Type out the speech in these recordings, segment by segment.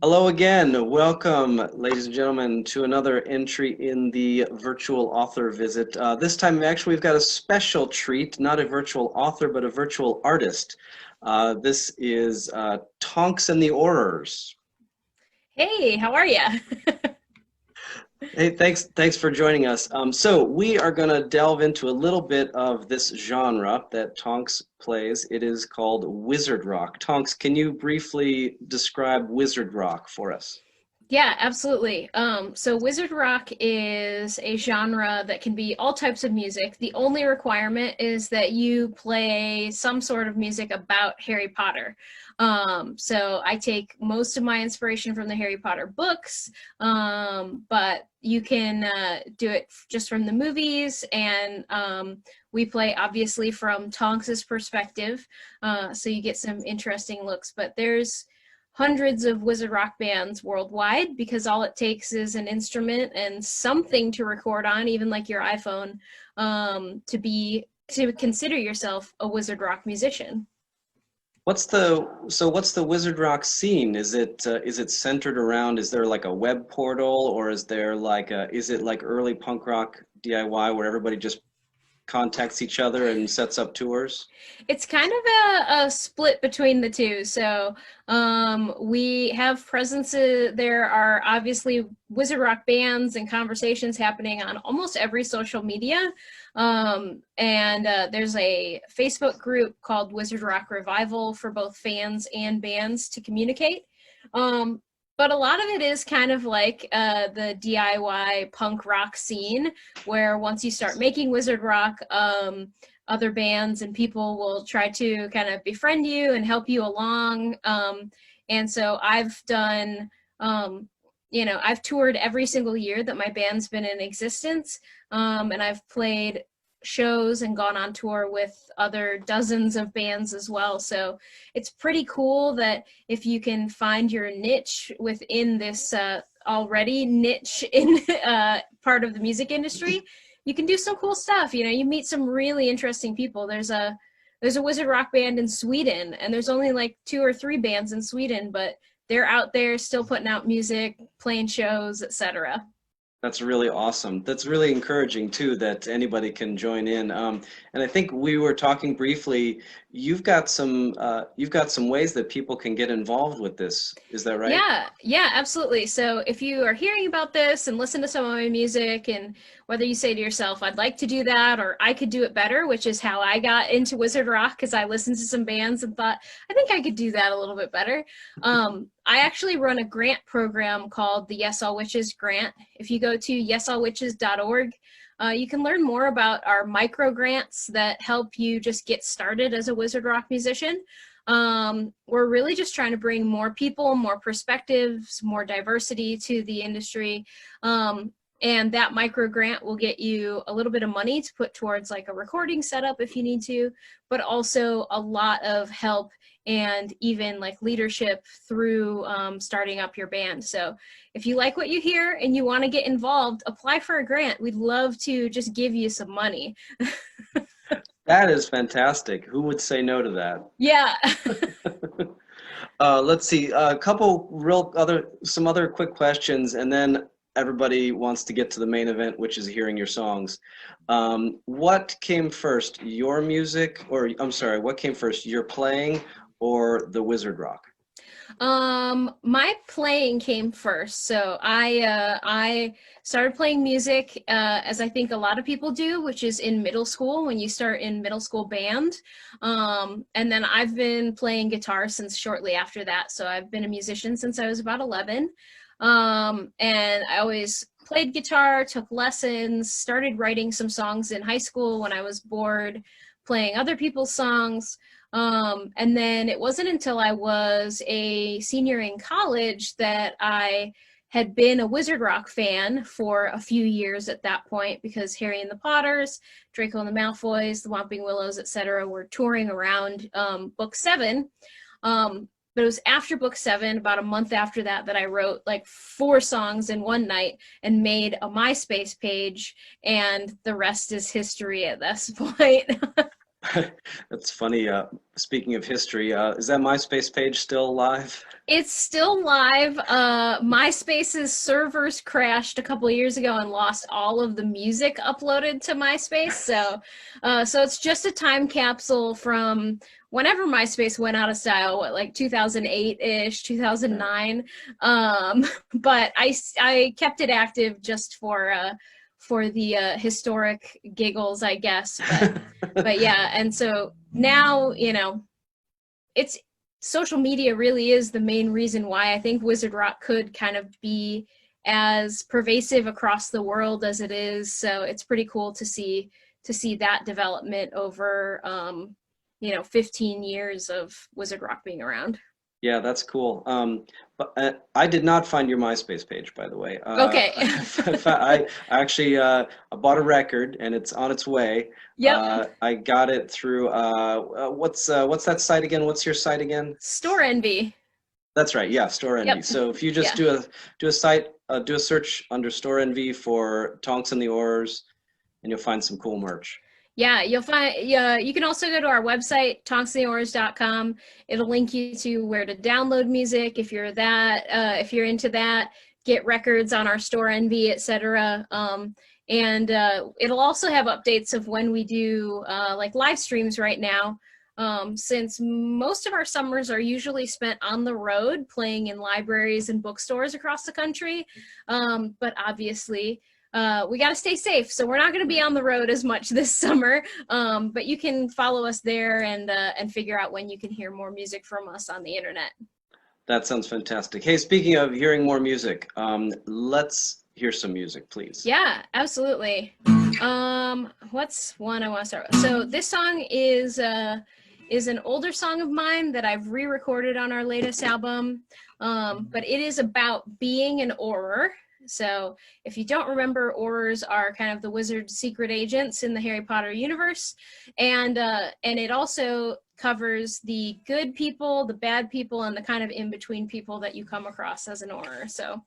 Hello again. Welcome, ladies and gentlemen, to another entry in the virtual author visit. This time, actually, we've got a special treat, not a virtual author, but a virtual artist. This is Tonks and The Aurors. Hey, how are you? Hey, thanks for joining us. So we are going to delve into a little bit of this genre that Tonks plays. It is called Wizard Rock. Tonks, can you briefly describe Wizard Rock for us? Yeah, absolutely. So Wizard Rock is a genre that can be all types of music. The only requirement is that you play some sort of music about Harry Potter. So I take most of my inspiration from the Harry Potter books, but you can do it just from the movies, and we play obviously from Tonks's perspective, so you get some interesting looks. But there's hundreds of wizard rock bands worldwide because all it takes is an instrument and something to record on, even like your iPhone, to consider yourself a wizard rock musician. What's the Wizard Rock scene? Is it centered around, is there like a web portal, or is it like early punk rock DIY where everybody just contacts each other and sets up tours? It's kind of a split between the two. So we have presences. There are obviously Wizard Rock bands and conversations happening on almost every social media. And there's a Facebook group called Wizard Rock Revival for both fans and bands to communicate. Um, but a lot of it is kind of like the DIY punk rock scene, where once you start making Wizard Rock, other bands and people will try to kind of befriend you and help you along. And so I've done, I've toured every single year that my band's been in existence. And I've played shows and gone on tour with other dozens of bands as well. So it's pretty cool that if you can find your niche within this already niche in part of the music industry, you can do some cool stuff. You meet some really interesting people. There's a wizard rock band in Sweden, and there's only like two or three bands in Sweden, but they're out there still putting out music, playing shows, etc. That's really awesome. That's really encouraging too that anybody can join in. And I think we were talking briefly. You've got some ways that people can get involved with this. Is that right? Yeah, absolutely. So if you are hearing about this and listen to some of my music, and whether you say to yourself, I'd like to do that, or I could do it better, which is how I got into Wizard Rock, because I listened to some bands and thought, I think I could do that a little bit better. I actually run a grant program called the Yes All Witches Grant. If you go to yesallwitches.org, you can learn more about our micro grants that help you just get started as a Wizard Rock musician. We're really just trying to bring more people, more perspectives, more diversity to the industry. And that micro grant will get you a little bit of money to put towards like a recording setup if you need to, but also a lot of help and even like leadership through starting up your band. So if you like what you hear and you want to get involved, apply for a grant. We'd love to just give you some money. That is fantastic. Who would say no to that? Yeah. Let's see, some other quick questions, and then everybody wants to get to the main event, which is hearing your songs. What came first, your music, or I'm sorry, what came first, your playing or the Wizard Rock? My playing came first. So I started playing music as I think a lot of people do, which is in middle school when you start in middle school band. And then I've been playing guitar since shortly after that. So I've been a musician since I was about 11. And I always played guitar, took lessons, started writing some songs in high school when I was bored playing other people's songs. And then it wasn't until I was a senior in college that I had been a Wizard Rock fan for a few years at that point, because Harry and the Potters, Draco and the Malfoys, the Whomping Willows, etc., were touring around book seven. But it was after book seven, about a month after that, that I wrote like 4 songs in one night and made a MySpace page, and the rest is history at this point. That's funny. Speaking of history, is that MySpace page still live? It's still live. MySpace's servers crashed a couple of years ago and lost all of the music uploaded to MySpace. So it's just a time capsule from whenever MySpace went out of style, what, like 2008-ish, Yeah. 2009. But I kept it active just for the historic giggles, I guess. But yeah, and so now, it's social media really is the main reason why I think Wizard Rock could kind of be as pervasive across the world as it is. So it's pretty cool to see that development over 15 years of Wizard Rock being around. Yeah, that's cool. But I did not find your MySpace page, by the way. Okay. I actually I bought a record and it's on its way. Yep. I got it through what's that site again? What's your site again? Store Envy. That's right. Yeah, Store Envy. Yep. So if you just Yeah. do a site do a search under Store Envy for Tonks and The Aurors, and you'll find some cool merch. Yeah, you'll find, yeah, you can also go to our website, tonksandtheaurors.com. It'll link you to where to download music if you're into that, get records on our store Envy, etc. And it'll also have updates of when we do like live streams right now. Since most of our summers are usually spent on the road playing in libraries and bookstores across the country. But obviously, we got to stay safe, so we're not going to be on the road as much this summer. But you can follow us there and figure out when you can hear more music from us on the internet. That sounds fantastic. Hey, speaking of hearing more music, let's hear some music, please. Yeah, absolutely. What's one I want to start with? So this song is an older song of mine that I've re-recorded on our latest album, but it is about being an Auror. So if you don't remember, Aurors are kind of the wizard's secret agents in the Harry Potter universe, and it also covers the good people, the bad people, and the kind of in-between people that you come across as an Auror. So.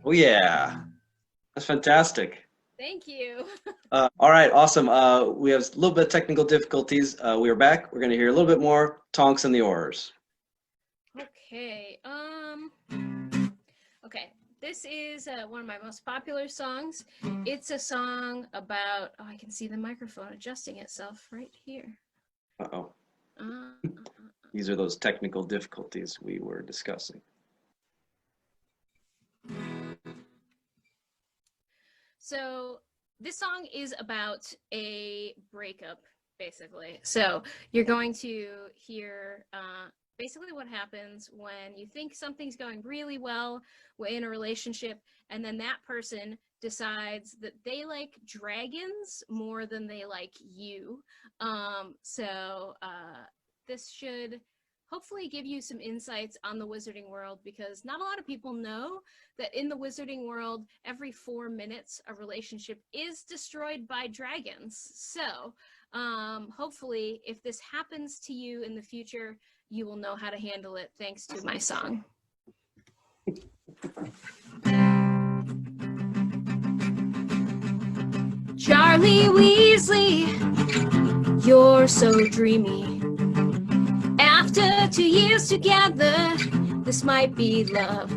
Oh yeah, that's fantastic. Thank you. All right, awesome. We have a little bit of technical difficulties. We are back. We're going to hear a little bit more Tonks and the Aurors. Okay. Okay. this is one of my most popular songs. It's a song about, oh, I can see the microphone adjusting itself right here. Uh-oh. These are those technical difficulties we were discussing. So this song is about a breakup, basically. So you're going to hear basically what happens when you think something's going really well in a relationship, and then that person decides that they like dragons more than they like you. This should hopefully give you some insights on the wizarding world, because not a lot of people know that in the wizarding world, every 4 minutes, a relationship is destroyed by dragons. So hopefully, if this happens to you in the future, you will know how to handle it thanks to my song. Charlie Weasley, you're so dreamy. After 2 years together, this might be love.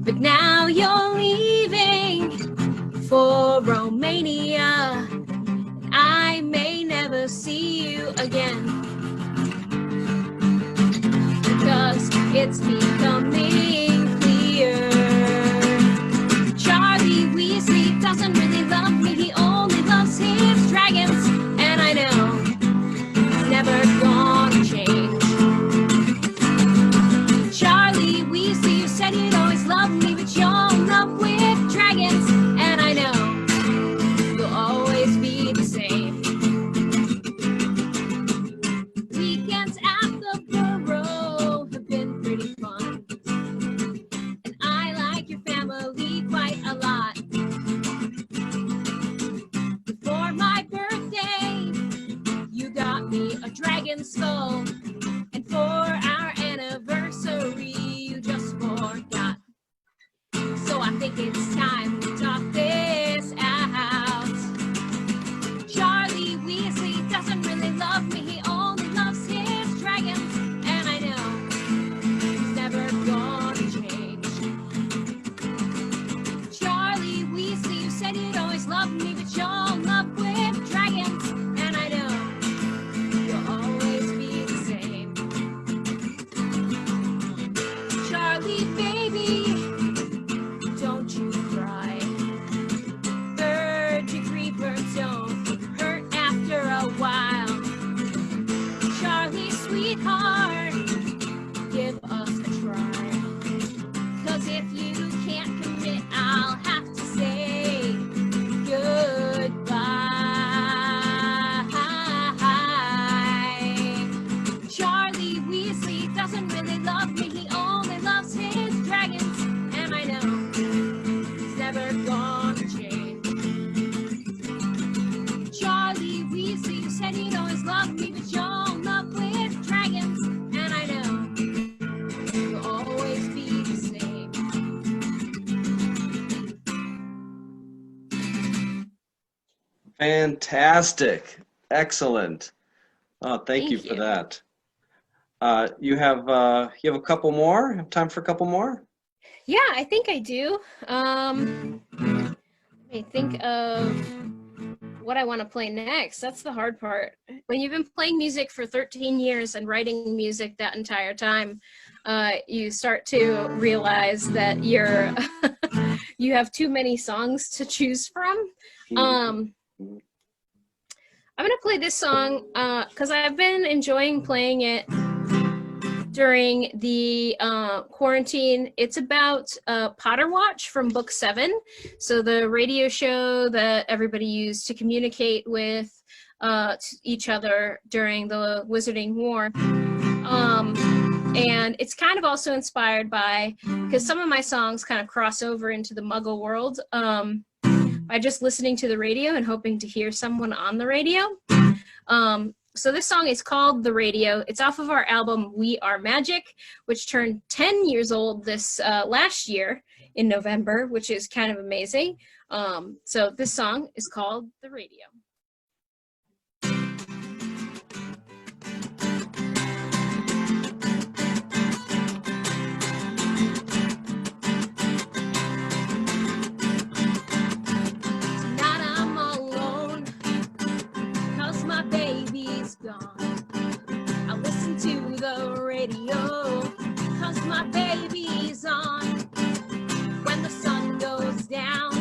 But now you're leaving for Romania. I may never see you again, because it's becoming clear. Charlie Weasley doesn't really love me. He only loves his dragons. And I know he's never gonna change. Charlie Weasley, you said you'd always love me, but you're in love with dragons. And I know you'll always be the same. Weekends at the Burrow have been pretty fun, and I like your family quite a lot. For my birthday, you got me a dragon skull, and for our anniversary, you just forgot. So I think it's time to talk this out. Charlie Weasley doesn't really love me. He only loves his dragons, and I know he's never gonna change. Charlie Weasley, you said you'd always love me, but you're in love with dragons, and I know you'll always be the same. Charlie, baby, don't you cry. Third-degree burns don't hurt after a while. Charlie, sweetheart, give us a try. 'Cause if you can't commit, I'll have to say goodbye. Charlie Weasley doesn't really love me. He only loves his dragons, and I know he's never gonna change. Charlie Weasley, you said you'd always love me, but you're in love with dragons, and I know you'll always be the same. Fantastic. Excellent. Oh, thank you for that. You have a couple more? Have time for a couple more? Yeah, I think I do. Let me think of what I want to play next. That's the hard part. When you've been playing music for 13 years and writing music that entire time, you start to realize that you have too many songs to choose from. I'm going to play this song because I've been enjoying playing it during the quarantine. It's about Potter Watch from Book 7. So the radio show that everybody used to communicate with each other during the Wizarding War. And it's kind of also inspired by, because some of my songs kind of cross over into the Muggle world by just listening to the radio and hoping to hear someone on the radio. So this song is called The Radio. It's off of our album We Are Magic, which turned 10 years old this last year in November, which is kind of amazing. So this song is called The Radio. the radio, 'cause my baby's on. When the sun goes down,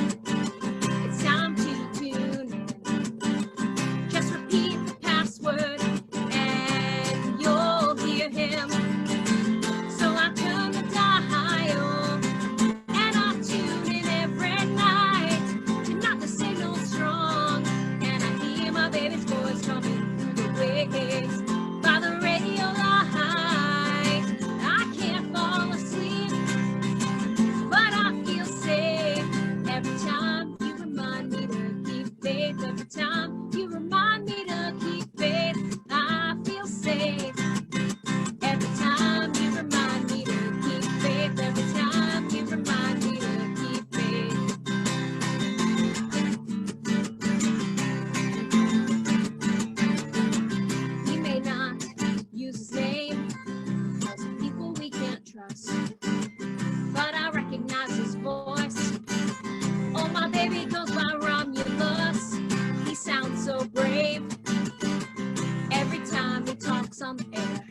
it's time to tune in. Just repeat the password and you'll hear him. So I turn the dial and I tune in every night to knock the signal strong. And I hear my baby's voice coming through the waves by the radio light. I can't fall asleep, but I feel safe every time you remind me to keep faith. Every time you remind me to keep faith, I feel safe. Every time you remind me to keep faith. Every time you remind me to keep faith. He may not use his name, because of people we can't trust, but I recognize his voice. Oh, my baby goes by Romulus. He sounds so brave every time he talks on the air,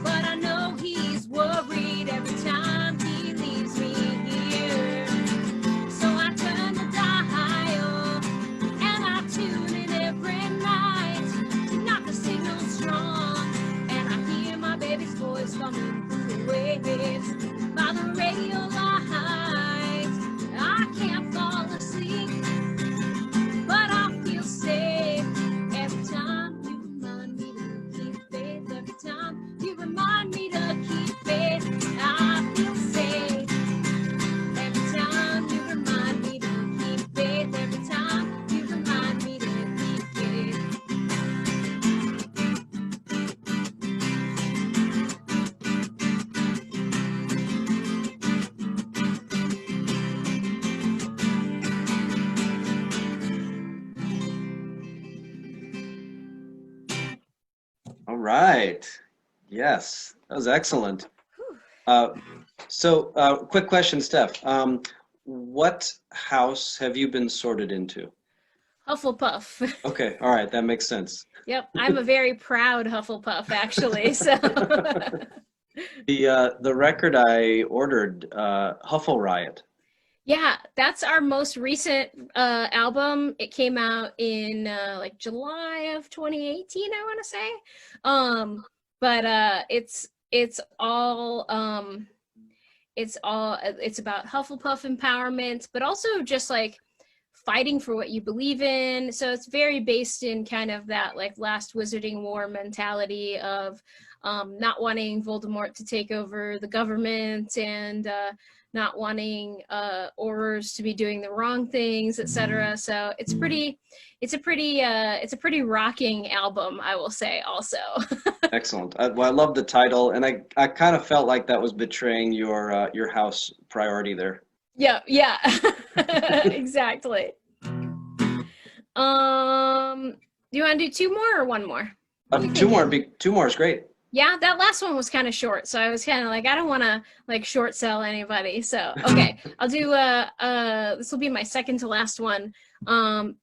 but I know he's worried every time he leaves me here. So I turn the dial and I tune in every night to knock the signal strong. And I hear my baby's voice coming through the waves by the radio light. I can't fall asleep, but I feel safe every time you remind me to keep faith. Every time you remind me to keep faith, I feel safe. Every time you remind me to keep faith. Every time you remind me to keep faith. All right. Yes, that was excellent. Quick question, Steph. What house have you been sorted into? Hufflepuff. Okay, all right, that makes sense. Yep, I'm a very proud Hufflepuff, actually. So The record I ordered, Huffle Riot. yeah, that's our most recent album. It came out in like July of 2018, I want to say. But it's about Hufflepuff empowerment, but also just like fighting for what you believe in. So it's very based in kind of that like last Wizarding War mentality of not wanting Voldemort to take over the government and not wanting Aurors to be doing the wrong things, etc. So it's a pretty rocking album, I will say. Also, Excellent. I love the title, and I kind of felt like that was betraying your house priority there. yeah, exactly. Do you want to do two more or one more? Two more. Two more is great. Yeah, that last one was kind of short, so I was kind of like, I don't want to like short sell anybody. So okay, I'll do this will be my second to last one.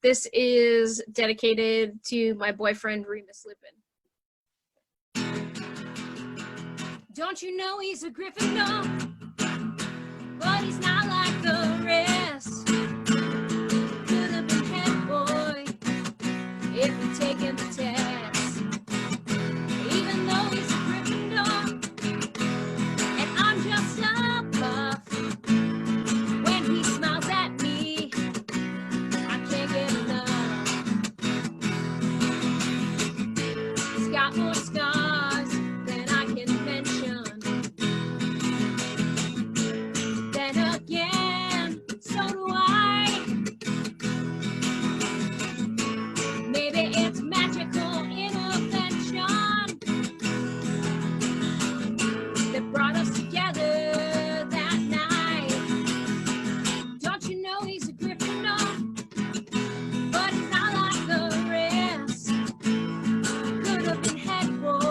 This is dedicated to my boyfriend Remus Lupin. Don't you know he's a Gryffindor, but he's not like the rest. Could have been head boy if he'd taken the test. Even though he's a Gryffindor, and I'm just a buff. When he smiles at me, I can't get enough. He's got more scars than I can mention. Then again, so do I. Maybe it's magical intervention that brought us together that night. Don't you know he's a Gryffindor, but he's not like the rest. Could have been head boy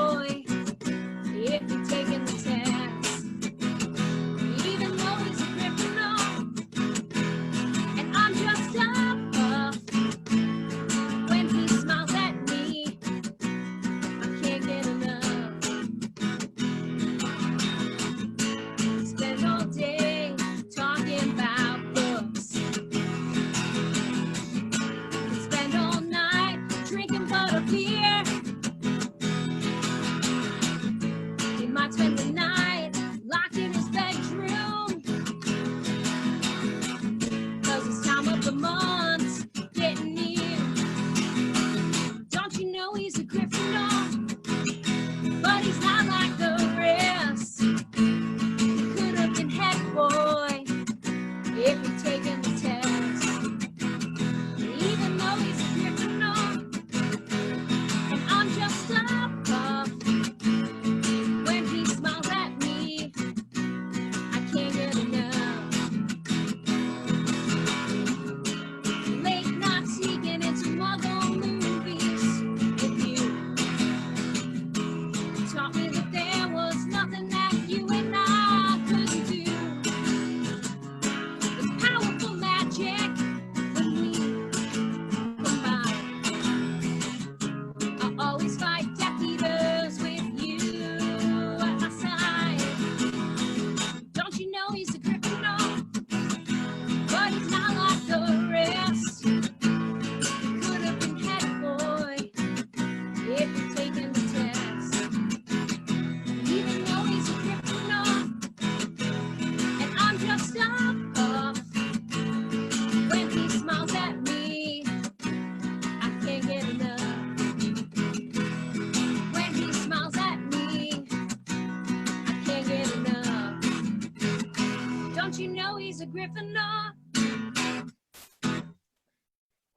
Gryffindor.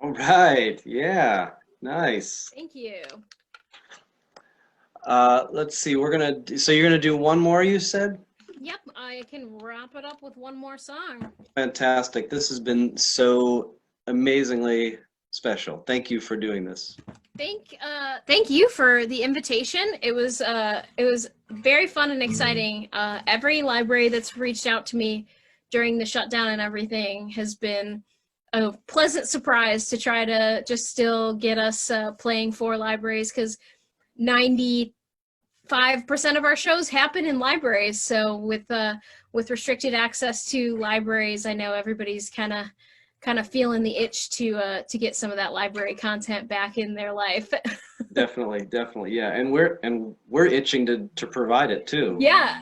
All right. Yeah. Nice. Thank you. Let's see. So you're gonna do one more, you said? Yep, I can wrap it up with one more song. Fantastic. This has been so amazingly special. Thank you for doing this. Thank you for the invitation. It was very fun and exciting. Every library that's reached out to me during the shutdown and everything has been a pleasant surprise to try to just still get us playing for libraries, because 95% of our shows happen in libraries. So with restricted access to libraries, I know everybody's kind of feeling the itch to get some of that library content back in their life. Definitely, definitely. Yeah. And we're itching to provide it too. Yeah.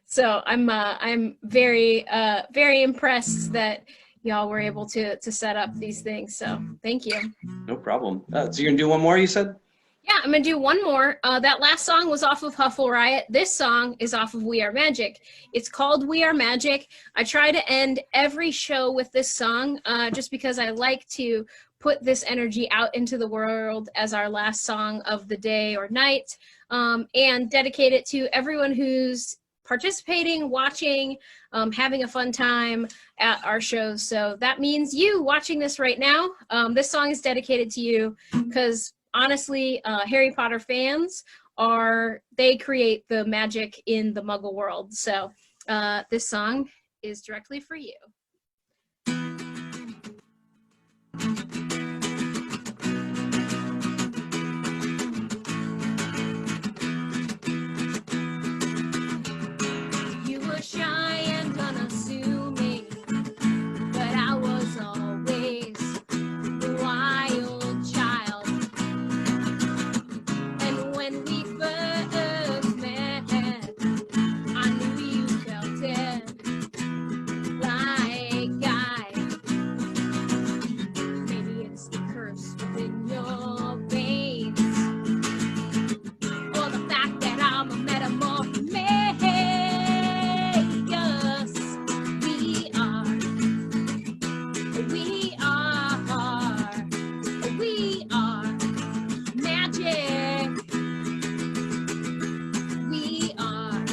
So I'm very very impressed that y'all were able to set up these things. So thank you. No problem. So you're gonna do one more, you said? Yeah, I'm gonna do one more. That last song was off of Huffle Riot. This song is off of We Are Magic. It's called We Are Magic. I try to end every show with this song, just because I like to put this energy out into the world as our last song of the day or night, and dedicate it to everyone who's participating, watching, having a fun time at our shows. So that means you watching this right now. This song is dedicated to you, because honestly, Harry Potter fans they create the magic in the Muggle world. So this song is directly for you. You were shy and unassuming, but I was always the wild child. And when we first met, I knew you felt it like I. Maybe it's the curse within your veins, or the fact that I'm a metamorph. We are magic. We are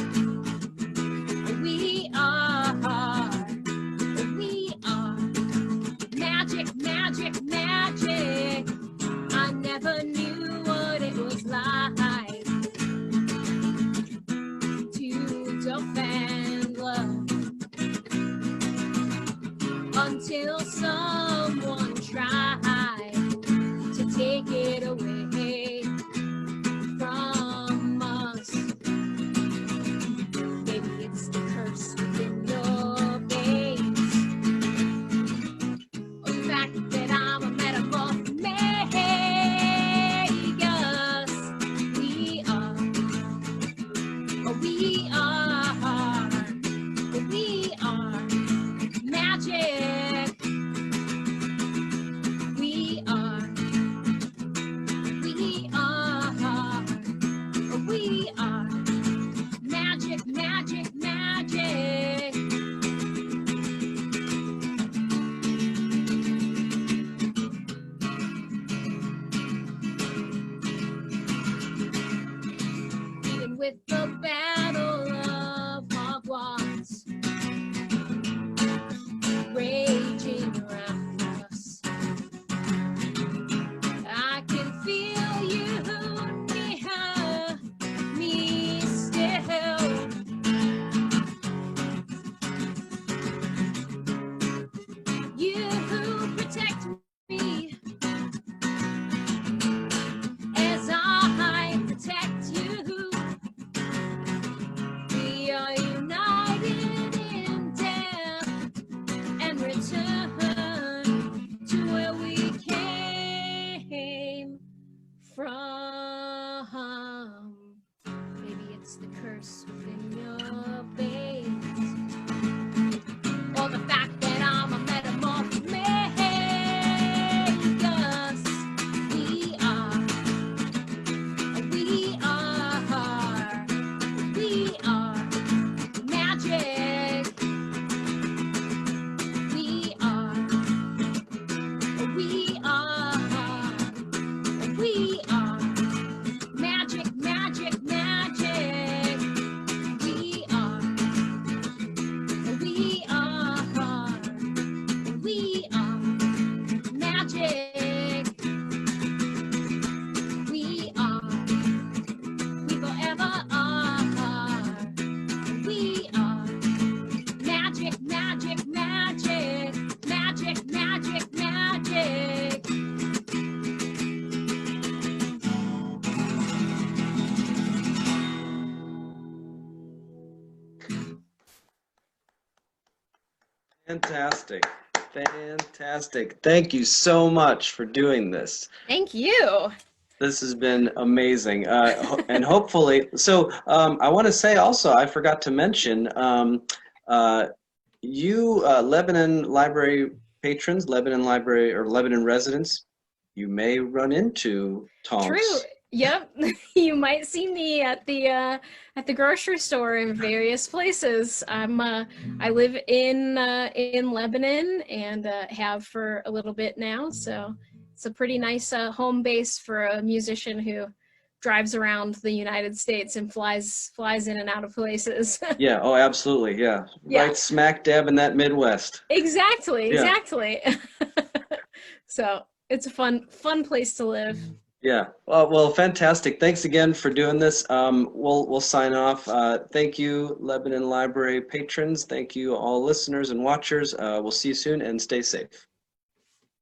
magic, magic, magic. I never knew what it was like to defend love until someone tried to take it away from us. Maybe it's the curse within your veins, or the fact that I'm a metamorph. We are magic. We are magic, magic, magic. Even with the Battle of Hogwarts raging around us, I can feel you near me still. You protect me as I protect you. We are united in death and return to where we came from. Maybe it's the curse within your veins, or the fact that I'm a metamorph. Make us. We are magic. Fantastic. Fantastic. Thank you so much for doing this. Thank you. This has been amazing. And hopefully, I want to say also, I forgot to mention, uh, you Lebanon Library patrons, Lebanon Library or Lebanon residents, you may run into True. Tonks. Yep. You might see me at the grocery store in various places. I live in Lebanon and have for a little bit now, so it's a pretty nice home base for a musician who drives around the United States and flies in and out of places. Yeah, oh, absolutely. Yeah. Yeah. Right smack dab in that Midwest. Exactly, Yeah. exactly. So, it's a fun place to live. Yeah. Well, fantastic. Thanks again for doing this. We'll sign off. Thank you, Lebanon Library patrons. Thank you, all listeners and watchers. We'll see you soon and stay safe.